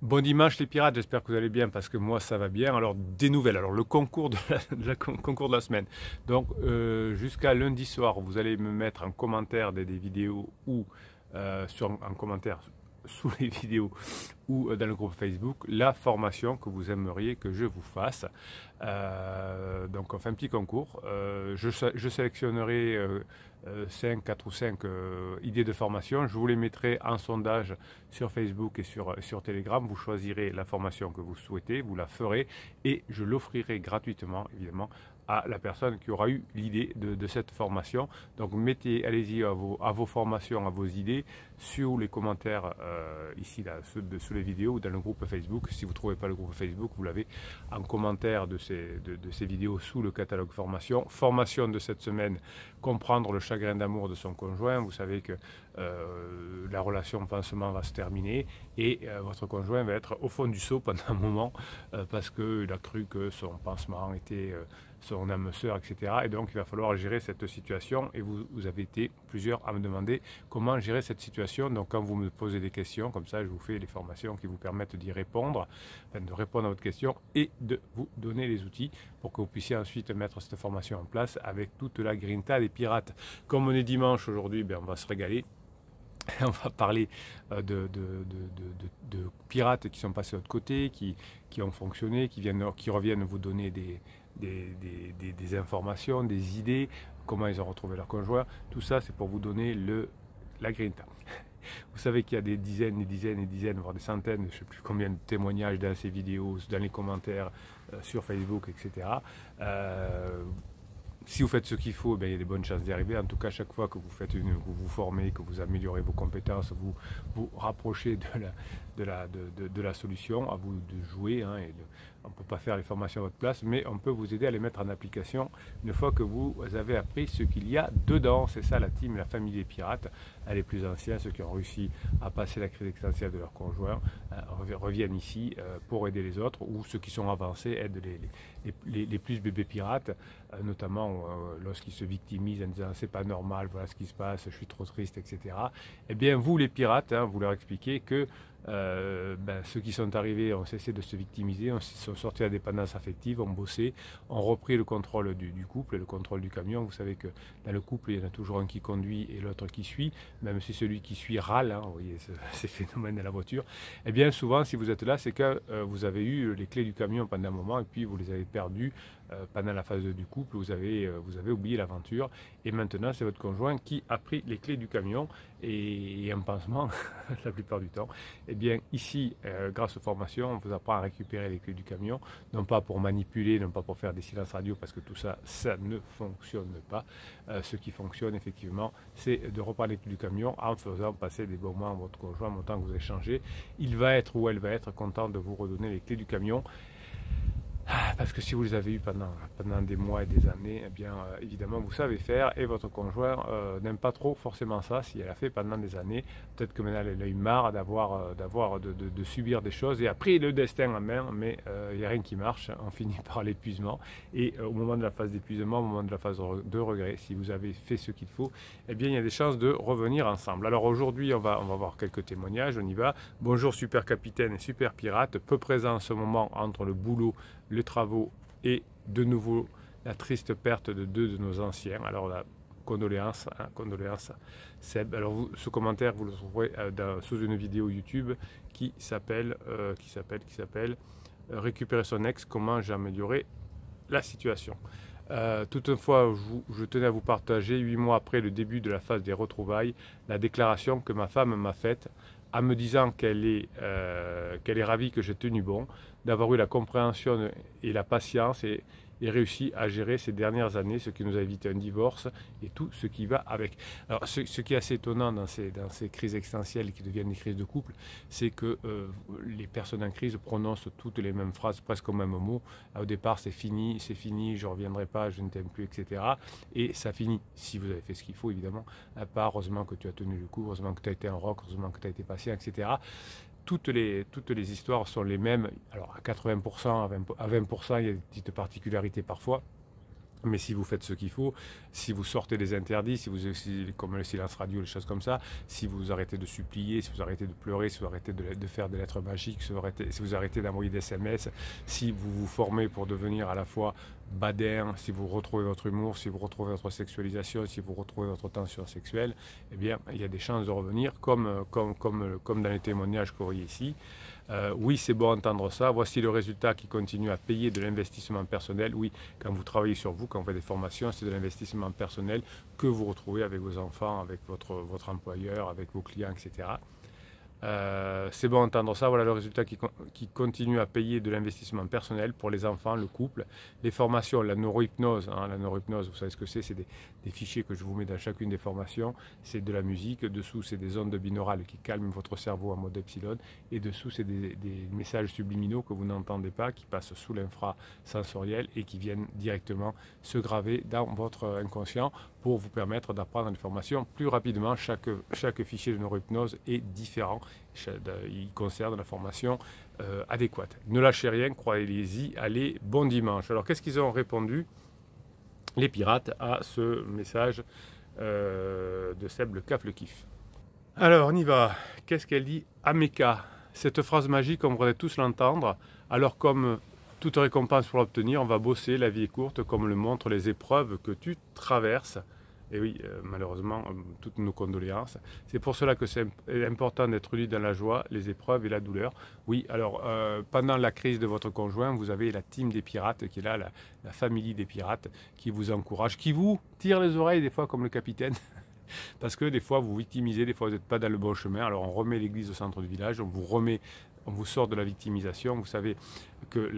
Bon dimanche les pirates, j'espère que vous allez bien parce que moi ça va bien. Alors des nouvelles, alors le concours concours de la semaine. Donc jusqu'à lundi soir, vous allez me mettre en commentaire des vidéos ou en commentaire sous les vidéos ou dans le groupe Facebook la formation que vous aimeriez que je vous fasse. Donc on fait un petit concours. Je sélectionnerai 5, 4 ou 5 idées de formation. Je vous les mettrai en sondage sur Facebook et sur Telegram. Vous choisirez la formation que vous souhaitez, vous la ferez et je l'offrirai gratuitement, évidemment, à la personne qui aura eu l'idée de cette formation. Donc allez-y à vos formations, à vos idées sur les commentaires ici, là, sous les vidéos ou dans le groupe Facebook. Si vous ne trouvez pas le groupe Facebook, vous l'avez en commentaire de ces vidéos sous le catalogue formation. Formation de cette semaine, comprendre le chagrin d'amour de son conjoint. Vous savez que la relation pansement va se terminer et votre conjoint va être au fond du seau pendant un moment parce qu'il a cru que son pansement était son âme sœur, etc. Et donc il va falloir gérer cette situation et vous avez été plusieurs à me demander comment gérer cette situation. Donc quand vous me posez des questions, comme ça je vous fais les formations qui vous permettent d'y répondre, enfin, de répondre à votre question et de vous donner les outils pour que vous puissiez ensuite mettre cette formation en place avec toute la grinta des pirates. Comme on est dimanche aujourd'hui, on va se régaler. On va parler de pirates qui sont passés de l'autre côté, qui ont fonctionné, qui reviennent vous donner des informations, des idées, comment ils ont retrouvé leur conjoint. Tout ça, c'est pour vous donner la grinta. Vous savez qu'il y a des dizaines et dizaines et dizaines, voire des centaines, je ne sais plus combien de témoignages dans ces vidéos, dans les commentaires, sur Facebook, etc. Si vous faites ce qu'il faut, il y a des bonnes chances d'y arriver. En tout cas, chaque fois que que vous vous formez, que vous améliorez vos compétences, vous vous rapprochez de la solution. À vous de jouer. On ne peut pas faire les formations à votre place, mais on peut vous aider à les mettre en application une fois que vous avez appris ce qu'il y a dedans. C'est ça la team, la famille des pirates. Les plus anciens, ceux qui ont réussi à passer la crise existentielle de leur conjoint, reviennent ici pour aider les autres, ou ceux qui sont avancés aident les plus bébés pirates, notamment lorsqu'ils se victimisent en disant c'est pas normal, voilà ce qui se passe, je suis trop triste, etc. Eh bien vous les pirates, vous leur expliquez que ceux qui sont arrivés ont cessé de se victimiser, sont sortis de la dépendance affective, ont bossé, ont repris le contrôle du couple, le contrôle du camion. Vous savez que dans le couple, il y en a toujours un qui conduit et l'autre qui suit, même si celui qui suit râle, vous voyez ces phénomènes de la voiture. Eh bien souvent, si vous êtes là, c'est que vous avez eu les clés du camion pendant un moment et puis vous les avez perdues pendant la phase 2 du couple, vous avez oublié l'aventure et maintenant c'est votre conjoint qui a pris les clés du camion et un pansement la plupart du temps. Eh bien ici, grâce aux formations, on vous apprend à récupérer les clés du camion, non pas pour manipuler, non pas pour faire des silences radio parce que tout ça, ça ne fonctionne pas. Ce qui fonctionne effectivement, c'est de reprendre les clés du camion en faisant passer des bons moments à votre conjoint, en montant que vous échangez. Il va être ou elle va être content de vous redonner les clés du camion. Parce que si vous les avez eu pendant des mois et des années, eh bien évidemment vous savez faire et votre conjoint n'aime pas trop forcément ça si elle a fait pendant des années. Peut-être que maintenant elle a eu marre de subir des choses et a pris le destin en main, mais il n'y a rien qui marche, on finit par l'épuisement. Et au moment de la phase d'épuisement, au moment de la phase de regret, si vous avez fait ce qu'il faut, eh bien il y a des chances de revenir ensemble. Alors aujourd'hui on va voir quelques témoignages, on y va. Bonjour super capitaine et super pirate, peu présent en ce moment entre le boulot, les travaux et de nouveau la triste perte de deux de nos anciens. Alors la condoléances, Seb. Alors ce commentaire vous le trouverez sous une vidéo YouTube qui s'appelle récupérer son ex, comment j'ai amélioré la situation. Toutefois, je tenais à vous partager 8 mois après le début de la phase des retrouvailles, la déclaration que ma femme m'a faite en me disant qu'elle est ravie que j'ai tenu bon, d'avoir eu la compréhension et la patience et réussi à gérer ces dernières années, ce qui nous a évité un divorce et tout ce qui va avec. Alors, ce qui est assez étonnant dans ces crises existentielles qui deviennent des crises de couple, c'est que les personnes en crise prononcent toutes les mêmes phrases, presque au même mot. Au départ, c'est fini, je ne reviendrai pas, je ne t'aime plus, etc. Et ça finit, si vous avez fait ce qu'il faut, évidemment, à part, heureusement que tu as tenu le coup, heureusement que tu as été un rock, heureusement que tu as été patient, etc. Toutes les histoires sont les mêmes. Alors à 80%, à 20%, il y a des petites particularités parfois. Mais si vous faites ce qu'il faut, si vous sortez des interdits, comme le silence radio, les choses comme ça, si vous arrêtez de supplier, si vous arrêtez de pleurer, si vous arrêtez de faire des lettres magiques, si vous arrêtez d'envoyer des SMS, si vous vous formez pour devenir à la fois badin, si vous retrouvez votre humour, si vous retrouvez votre sexualisation, si vous retrouvez votre tension sexuelle, eh bien, il y a des chances de revenir, comme dans les témoignages que vous voyez ici. Oui, c'est bon d'entendre ça. Voici le résultat qui continue à payer de l'investissement personnel. Oui, quand vous travaillez sur vous, quand vous faites des formations, c'est de l'investissement personnel que vous retrouvez avec vos enfants, avec votre employeur, avec vos clients, etc. C'est bon d'entendre ça, voilà le résultat qui continue à payer de l'investissement personnel pour les enfants, le couple, les formations, la neurohypnose. La neurohypnose, vous savez ce que c'est des fichiers que je vous mets dans chacune des formations, c'est de la musique, dessous c'est des ondes binaurales qui calment votre cerveau en mode epsilon, et dessous c'est des messages subliminaux que vous n'entendez pas, qui passent sous l'infrasensoriel et qui viennent directement se graver dans votre inconscient pour vous permettre d'apprendre une formation plus rapidement. Chaque fichier de neurohypnose est différent. Il concerne la formation adéquate. Ne lâchez rien, croyez-y, allez, bon dimanche. Alors qu'est-ce qu'ils ont répondu, les pirates, à ce message de Seb le Caf le Kiff? Alors on y va. Qu'est-ce qu'elle dit? Ameka. Cette phrase magique, on voudrait tous l'entendre. Alors comme toute récompense pour l'obtenir, on va bosser, la vie est courte, comme le montrent les épreuves que tu traverses. Et oui, malheureusement, toutes nos condoléances. C'est pour cela que c'est important d'être uni dans la joie, les épreuves et la douleur. Oui, alors, pendant la crise de votre conjoint, vous avez la team des pirates qui est là, la famille des pirates, qui vous encourage, qui vous tire les oreilles des fois comme le capitaine. Parce que des fois, vous victimisez, des fois, vous n'êtes pas dans le bon chemin. Alors, on remet l'église au centre du village, on vous sort de la victimisation. Vous savez que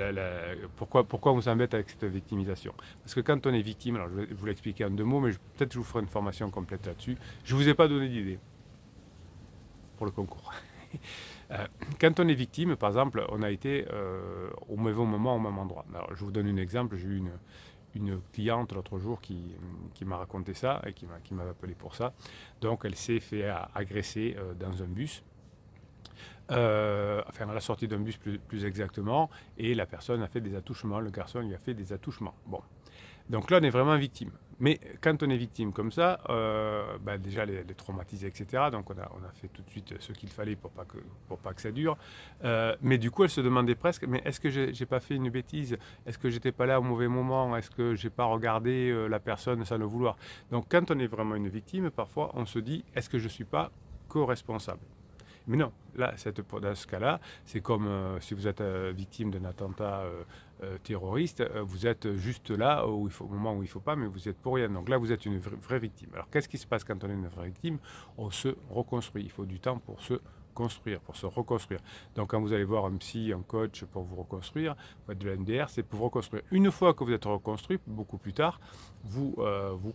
pourquoi on vous embête avec cette victimisation? Parce que quand on est victime, alors je vais vous l'expliquer en 2 mots, mais peut-être je vous ferai une formation complète là-dessus. Je ne vous ai pas donné d'idée pour le concours. Quand on est victime, par exemple, on a été au mauvais moment, au même endroit. Alors, je vous donne un exemple. J'ai eu une cliente l'autre jour qui m'a raconté ça et qui m'a appelé pour ça. Donc, elle s'est fait agresser dans un bus. Enfin à la sortie d'un bus plus exactement, et la personne a fait des attouchements, le garçon lui a fait des attouchements. Bon, donc là on est vraiment victime. Mais quand on est victime comme ça, déjà elle est traumatisée, etc. Donc on a fait tout de suite ce qu'il fallait pour pas que ça dure. Mais du coup elle se demandait presque, mais est-ce que j'ai pas fait une bêtise? Est-ce que j'étais pas là au mauvais moment? Est-ce que j'ai pas regardé la personne sans le vouloir? Donc quand on est vraiment une victime, parfois on se dit, est-ce que je suis pas co-responsable? Mais non, là, dans ce cas-là, c'est comme si vous êtes victime d'un attentat terroriste, vous êtes juste là au moment où il ne faut pas, mais vous êtes pour rien. Donc là, vous êtes une vraie victime. Alors qu'est-ce qui se passe quand on est une vraie victime? On se reconstruit. Il faut du temps pour se construire, pour se reconstruire. Donc quand vous allez voir un psy, un coach pour vous reconstruire, vous faites de l'MDR, c'est pour vous reconstruire. Une fois que vous êtes reconstruit, beaucoup plus tard, vous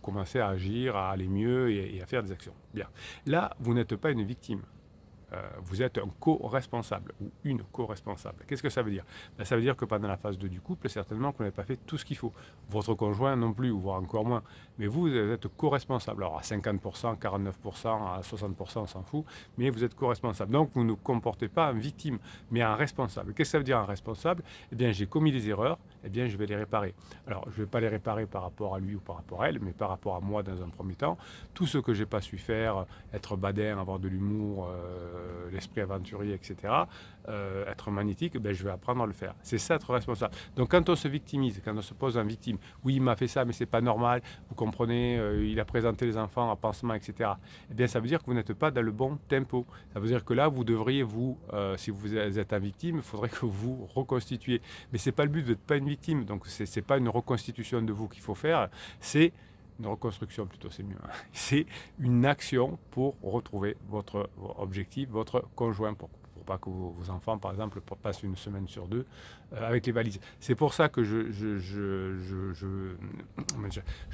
commencez à agir, à aller mieux et à faire des actions. Bien. Là, vous n'êtes pas une victime. Vous êtes un co-responsable ou une co-responsable. Qu'est-ce que ça veut dire? Ça veut dire que pendant la phase 2 du couple, certainement que vous n'avez pas fait tout ce qu'il faut. Votre conjoint non plus, ou voire encore moins. Mais vous êtes co-responsable. Alors à 50%, 49%, à 60%, on s'en fout, mais vous êtes co-responsable. Donc vous ne comportez pas en victime, mais en responsable. Qu'est-ce que ça veut dire en responsable? Eh bien j'ai commis des erreurs, eh bien je vais les réparer. Alors je ne vais pas les réparer par rapport à lui ou par rapport à elle, mais par rapport à moi dans un premier temps. Tout ce que je n'ai pas su faire, être badin, avoir de l'humour, l'esprit aventurier, etc., être magnétique, je vais apprendre à le faire. C'est ça, être responsable. Donc quand on se victimise, quand on se pose en victime, oui, il m'a fait ça, mais c'est pas normal, vous comprenez, il a présenté les enfants à pansement, etc., eh bien ça veut dire que vous n'êtes pas dans le bon tempo. Ça veut dire que là, vous devriez, si vous êtes un victime, il faudrait que vous reconstituiez. Mais c'est pas le but, vous n'êtes pas une victime, donc c'est pas une reconstitution de vous qu'il faut faire, c'est une reconstruction plutôt, c'est mieux. C'est une action pour retrouver votre objectif, votre conjoint, pour pas que vos enfants, par exemple, passent une semaine sur 2 avec les valises. C'est pour ça que je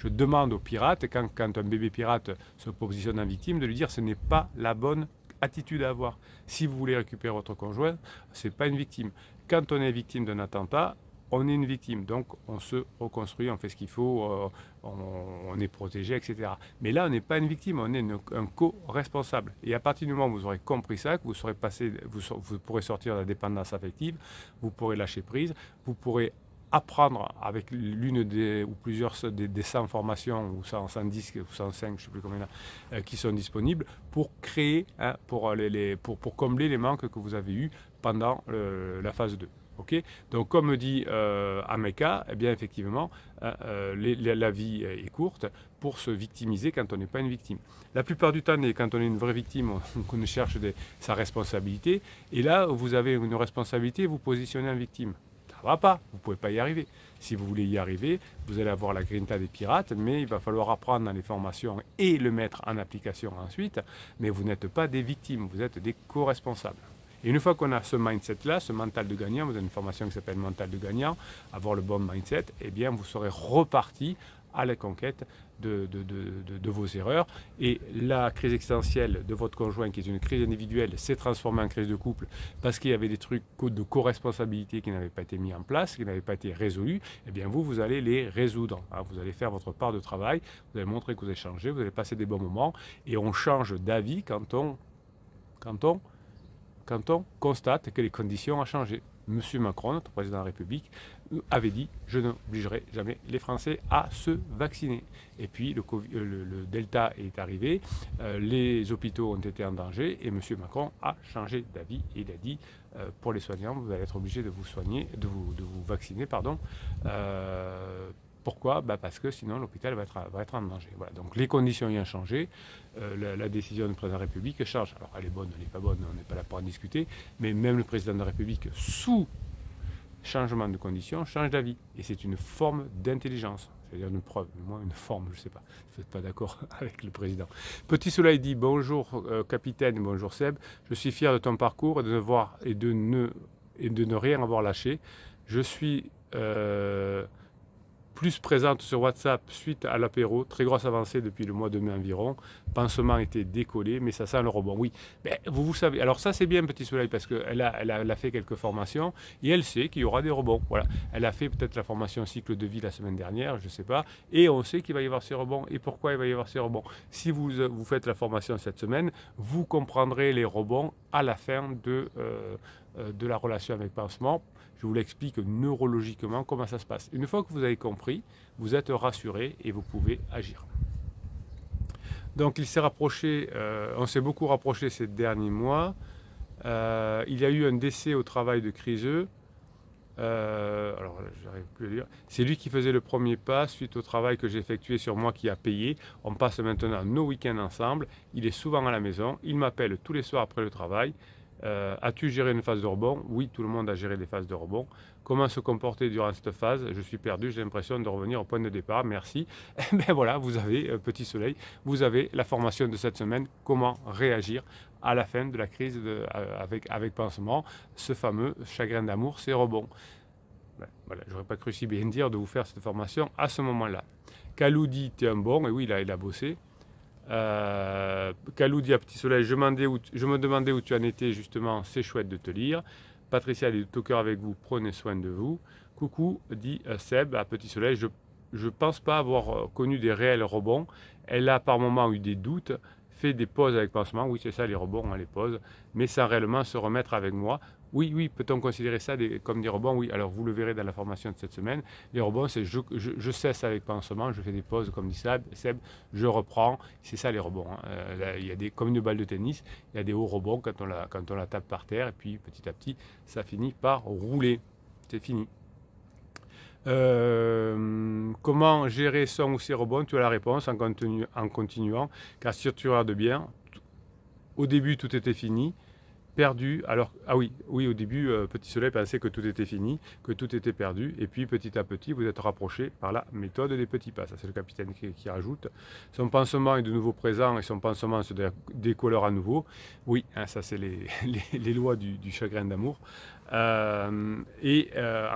demande aux pirates, quand un bébé pirate se positionne en victime, de lui dire ce n'est pas la bonne attitude à avoir. Si vous voulez récupérer votre conjoint, ce n'est pas une victime. Quand on est victime d'un attentat, on est une victime, donc on se reconstruit, on fait ce qu'il faut, on est protégé, etc. Mais là, on n'est pas une victime, on est un co-responsable. Et à partir du moment où vous aurez compris ça, que vous pourrez sortir de la dépendance affective, vous pourrez lâcher prise, vous pourrez apprendre avec l'une des ou plusieurs des 100 formations ou 110 ou 105, je ne sais plus combien il y en a, qui sont disponibles pour créer, hein, pour combler les manques que vous avez eus pendant la phase 2. Okay, donc comme dit Ameka, eh bien effectivement, la vie est courte pour se victimiser quand on n'est pas une victime. La plupart du temps, quand on est une vraie victime, on cherche sa responsabilité. Et là, vous avez une responsabilité, vous positionnez en victime. Ça ne va pas, vous ne pouvez pas y arriver. Si vous voulez y arriver, vous allez avoir la grinta des pirates, mais il va falloir apprendre dans les formations et le mettre en application ensuite. Mais vous n'êtes pas des victimes, vous êtes des co-responsables. Et une fois qu'on a ce mindset-là, ce mental de gagnant, vous avez une formation qui s'appelle mental de gagnant, avoir le bon mindset, eh bien vous serez reparti à la conquête de vos erreurs. Et la crise existentielle de votre conjoint, qui est une crise individuelle, s'est transformée en crise de couple parce qu'il y avait des trucs de co-responsabilité qui n'avaient pas été mis en place, qui n'avaient pas été résolus. Eh bien vous allez les résoudre. Vous allez faire votre part de travail, vous allez montrer que vous avez changé, vous allez passer des bons moments. Et on change d'avis quand on constate que les conditions ont changé. Monsieur Macron, notre président de la République, avait dit « Je n'obligerai jamais les Français à se vacciner ». Et puis le Delta est arrivé, les hôpitaux ont été en danger et monsieur Macron a changé d'avis et il a dit pour les soignants, vous allez être obligés de vous soigner, de vous vacciner, pardon. Pourquoi? Parce que sinon l'hôpital va être en danger. Voilà. Donc les conditions y ont changé, la décision du président de la République change. Alors elle est bonne, elle n'est pas bonne, on n'est pas là pour en discuter, mais même le président de la République, sous changement de conditions, change d'avis. Et c'est une forme d'intelligence. C'est-à-dire une preuve, moi une forme, je ne sais pas. Vous n'êtes pas d'accord avec le président. Petit Soleil dit bonjour capitaine, bonjour Seb. Je suis fier de ton parcours et de ne rien avoir lâché. Je suis plus présente sur WhatsApp suite à l'apéro, très grosse avancée depuis le mois de mai environ. Pansement était décollé, mais ça sent le rebond. Oui, mais vous savez, alors ça c'est bien Petit Soleil parce qu'elle a fait quelques formations et elle sait qu'il y aura des rebonds. Voilà. Elle a fait peut-être la formation cycle de vie la semaine dernière, je ne sais pas, et on sait qu'il va y avoir ces rebonds. Et pourquoi il va y avoir ces rebonds? Si vous faites la formation cette semaine, vous comprendrez les rebonds à la fin de la relation avec Pansement. Je vous l'explique neurologiquement comment ça se passe. Une fois que vous avez compris, vous êtes rassuré et vous pouvez agir. Donc il s'est rapproché, on s'est beaucoup rapproché ces derniers mois. Il y a eu un décès au travail de Criseux. Alors j'arrive plus à lire. C'est lui qui faisait le premier pas suite au travail que j'ai effectué sur moi qui a payé. On passe maintenant nos week-ends ensemble. Il est souvent à la maison. Il m'appelle tous les soirs après le travail. As-tu géré une phase de rebond? Oui, tout le monde a géré des phases de rebond. Comment se comporter durant cette phase? Je suis perdu, j'ai l'impression de revenir au point de départ. Merci. Et bien voilà, vous avez, Petit Soleil, vous avez la formation de cette semaine. Comment réagir à la fin de la crise avec Pansement, ce fameux chagrin d'amour, ces rebonds. Ben, voilà, j'aurais pas cru si bien dire de vous faire cette formation à ce moment-là. Kalou dit, t'es un bon, et oui, là, il a bossé. Kalou dit à Petit Soleil, je me demandais où tu en étais justement, c'est chouette de te lire. Patricia dit tout cœur avec vous, prenez soin de vous. Coucou, dit Seb à Petit Soleil, je ne pense pas avoir connu des réels rebonds. Elle a par moments eu des doutes, fait des pauses avec Pansement, oui c'est ça les rebonds, hein, les pauses, mais sans réellement se remettre avec moi. Oui, peut-on considérer ça comme des rebonds? Oui, alors vous le verrez dans la formation de cette semaine. Les rebonds, c'est je cesse avec Pansement, je fais des pauses comme dit Seb, je reprends. C'est ça les rebonds. Hein. Là, il y a comme une balle de tennis, il y a des hauts rebonds quand on la tape par terre, et puis petit à petit, ça finit par rouler. C'est fini. Comment gérer son ou ses rebonds? Tu as la réponse en continuant, car si tu regardes bien, au début tout était fini. Perdu, alors, oui, au début, Petit Soleil pensait que tout était fini, que tout était perdu, et puis petit à petit, vous êtes rapproché par la méthode des petits pas. Ça, c'est le capitaine qui rajoute. Son pansement est de nouveau présent, et son pansement se décolore à nouveau. Oui, hein, ça, c'est les lois du chagrin d'amour. En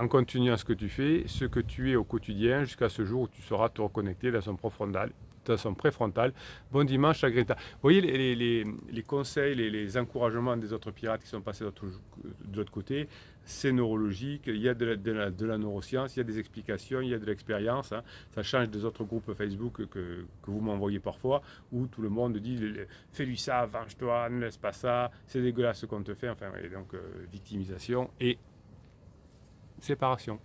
continuant ce que tu fais, ce que tu es au quotidien, jusqu'à ce jour où tu sauras te reconnecter dans son préfrontal. Bon dimanche à Greta. Vous voyez les conseils, les encouragements des autres pirates qui sont passés de l'autre côté, c'est neurologique, il y a de la neuroscience, il y a des explications, il y a de l'expérience. Hein. Ça change des autres groupes Facebook que vous m'envoyez parfois, où tout le monde dit « fais-lui ça, venge-toi, ne laisse pas ça, c'est dégueulasse ce qu'on te fait ». Enfin, et donc victimisation et séparation.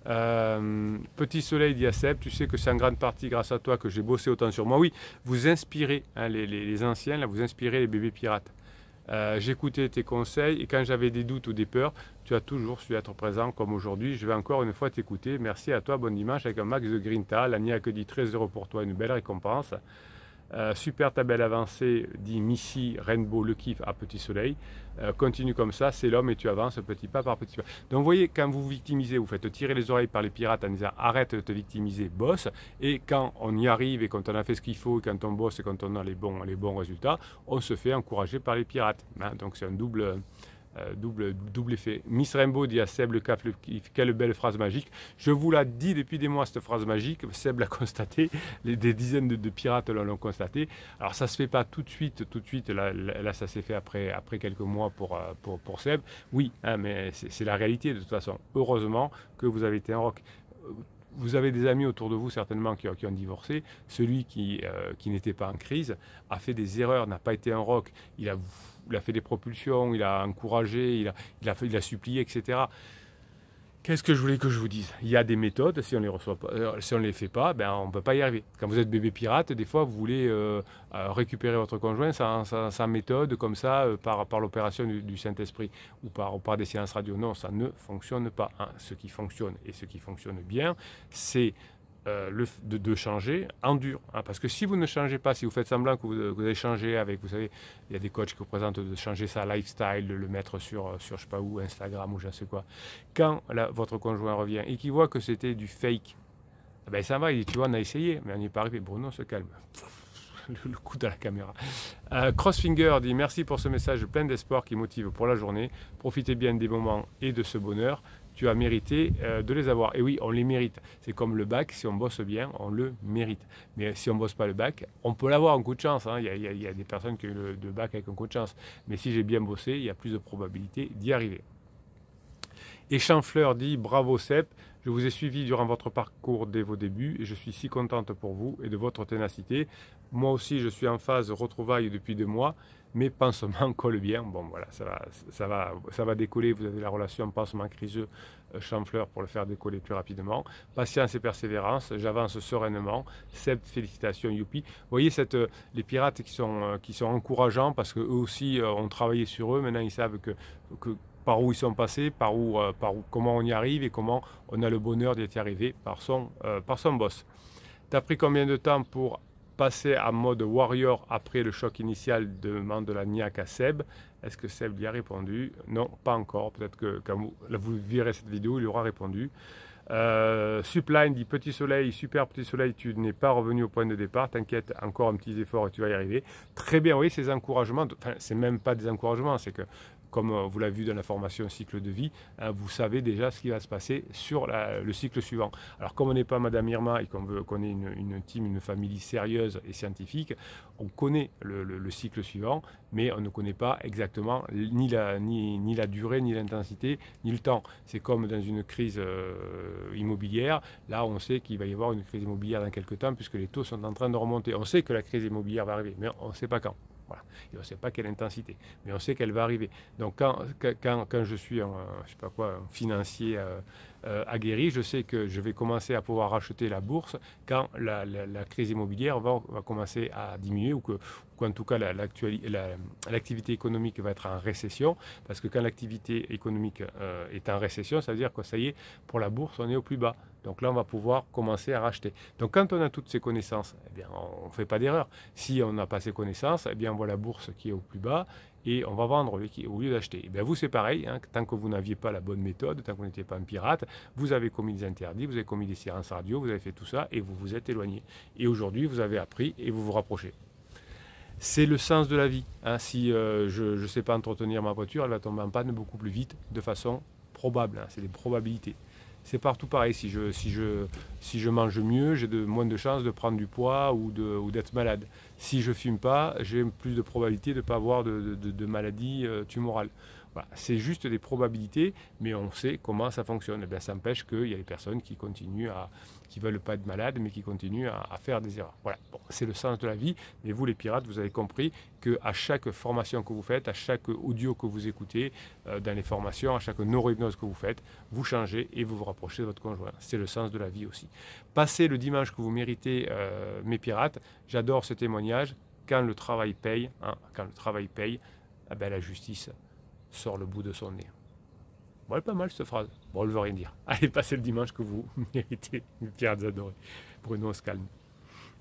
Petit Soleil dit à Seb, tu sais que c'est en grande partie grâce à toi que j'ai bossé autant sur moi. Oui, vous inspirez, hein, les anciens, là, vous inspirez les bébés pirates. J'écoutais tes conseils et quand j'avais des doutes ou des peurs, tu as toujours su être présent comme aujourd'hui. Je vais encore une fois t'écouter. Merci à toi, bon dimanche avec un max de Grinta. L'Ania que dit 13 € pour toi, une belle récompense. Super ta belle avancée, dit Missy Rainbow le kiff à Petit Soleil. Continue comme ça, c'est l'homme et tu avances petit pas par petit pas. Donc vous voyez, quand vous victimisez, vous faites tirer les oreilles par les pirates en disant arrête de te victimiser, bosse. Et quand on y arrive et quand on a fait ce qu'il faut, et quand on bosse et quand on a les bons résultats, on se fait encourager par les pirates. Hein, donc c'est un double effet. Miss Rainbow dit à Seb le CAF, quelle belle phrase magique. Je vous la dis depuis des mois, cette phrase magique. Seb l'a constaté, des dizaines de pirates l'ont constaté. Alors ça se fait pas tout de suite. Là ça s'est fait après quelques mois pour Seb. Oui, hein, mais c'est la réalité de toute façon. Heureusement que vous avez été en rock. Vous avez des amis autour de vous certainement qui ont divorcé. Celui qui n'était pas en crise a fait des erreurs, n'a pas été un rock. Il a fait des propulsions, il a encouragé, il a supplié, etc. Qu'est-ce que je voulais que je vous dise? Il y a des méthodes, si on les reçoit pas, si on les fait pas, ben on ne peut pas y arriver. Quand vous êtes bébé pirate, des fois vous voulez récupérer votre conjoint sans méthode, comme ça, par l'opération du Saint-Esprit ou par des séances radio. Non, ça ne fonctionne pas. Hein. Ce qui fonctionne et ce qui fonctionne bien, c'est de changer en dur. Hein, parce que si vous ne changez pas, si vous faites semblant que vous allez changer avec, vous savez, il y a des coachs qui vous présentent de changer sa lifestyle, de le mettre sur je sais pas où, Instagram ou je ne sais quoi. Quand votre conjoint revient et qu'il voit que c'était du fake, ben ça va, il dit, tu vois, on a essayé, mais on n'y est pas arrivé. Bruno se calme. Le coup de la caméra. Crossfinger dit merci pour ce message plein d'espoir qui motive pour la journée. Profitez bien des moments et de ce bonheur. Tu as mérité de les avoir. Et oui, on les mérite. C'est comme le bac, si on bosse bien, on le mérite. Mais si on ne bosse pas le bac, on peut l'avoir en coup de chance. Hein. Il y a des personnes qui ont eu le bac avec un coup de chance. Mais si j'ai bien bossé, il y a plus de probabilité d'y arriver. Et Chanfleur dit bravo Seb, je vous ai suivi durant votre parcours dès vos débuts et je suis si contente pour vous et de votre ténacité. Moi aussi, je suis en phase retrouvailles depuis 2 mois. Mes pansements collent bien. Bon, voilà, ça va décoller. Vous avez la relation pansement-criseux Chanfleur pour le faire décoller plus rapidement. Patience et persévérance. J'avance sereinement. Seb, félicitations, youpi. Vous voyez, les pirates qui sont encourageants parce qu'eux aussi ont travaillé sur eux. Maintenant, ils savent que par où ils sont passés, comment on y arrive et comment on a le bonheur d'y arriver par son boss. Tu as pris combien de temps pour passer en mode warrior après le choc initial, demande la niaque à Seb. Est-ce que Seb lui a répondu? Non, pas encore. Peut-être que quand vous verrez cette vidéo, il aura répondu. Supline dit petit soleil, super petit soleil, tu n'es pas revenu au point de départ, t'inquiète, encore un petit effort et tu vas y arriver. Très bien, oui, ces encouragements, enfin, c'est même pas des encouragements, c'est que comme vous l'avez vu dans la formation cycle de vie, hein, vous savez déjà ce qui va se passer sur le cycle suivant. Alors comme on n'est pas Madame Irma et qu'on est une team, une famille sérieuse et scientifique, on connaît le cycle suivant, mais on ne connaît pas exactement ni la durée, ni l'intensité, ni le temps. C'est comme dans une crise immobilière, là on sait qu'il va y avoir une crise immobilière dans quelques temps puisque les taux sont en train de remonter. On sait que la crise immobilière va arriver, mais on ne sait pas quand. Voilà. Et on ne sait pas quelle intensité, mais on sait qu'elle va arriver. Donc quand je suis un financier aguerri, je sais que je vais commencer à pouvoir racheter la bourse quand la crise immobilière va commencer à diminuer ou qu'en tout cas l'activité économique va être en récession, parce que quand l'activité économique est en récession, ça veut dire que ça y est, pour la bourse, on est au plus bas. Donc là, on va pouvoir commencer à racheter. Donc quand on a toutes ces connaissances, eh bien, on ne fait pas d'erreur. Si on n'a pas ces connaissances, eh bien, on voit la bourse qui est au plus bas et on va vendre au lieu d'acheter. Eh bien, vous, c'est pareil. Hein, tant que vous n'aviez pas la bonne méthode, tant que vous n'étiez pas un pirate, vous avez commis des interdits, vous avez commis des séances radio, vous avez fait tout ça et vous vous êtes éloigné. Et aujourd'hui, vous avez appris et vous vous rapprochez. C'est le sens de la vie. Hein. Si je ne sais pas entretenir ma voiture, elle va tomber en panne beaucoup plus vite, de façon probable. Hein. C'est des probabilités. C'est partout pareil. Si je mange mieux, j'ai moins de chances de prendre du poids ou d'être malade. Si je fume pas, j'ai plus de probabilité de ne pas avoir de maladie tumorale. Voilà, c'est juste des probabilités, mais on sait comment ça fonctionne. Et bien, ça empêche qu'il y a des personnes qui continuent qui veulent pas être malades, mais qui continuent à faire des erreurs. Voilà, bon, c'est le sens de la vie. Mais vous, les pirates, vous avez compris qu'à chaque formation que vous faites, à chaque audio que vous écoutez, dans les formations, à chaque neurohypnose que vous faites, vous changez et vous vous rapprochez de votre conjoint. C'est le sens de la vie aussi. Passez le dimanche que vous méritez, mes pirates. J'adore ce témoignage. Quand le travail paye, quand le travail paye, eh ben, la justice sort le bout de son nez. Bon, elle est pas mal cette phrase. Bon, elle veut rien dire. Allez, passez le dimanche que vous méritez, mes pirates adorés. Bruno, on se calme.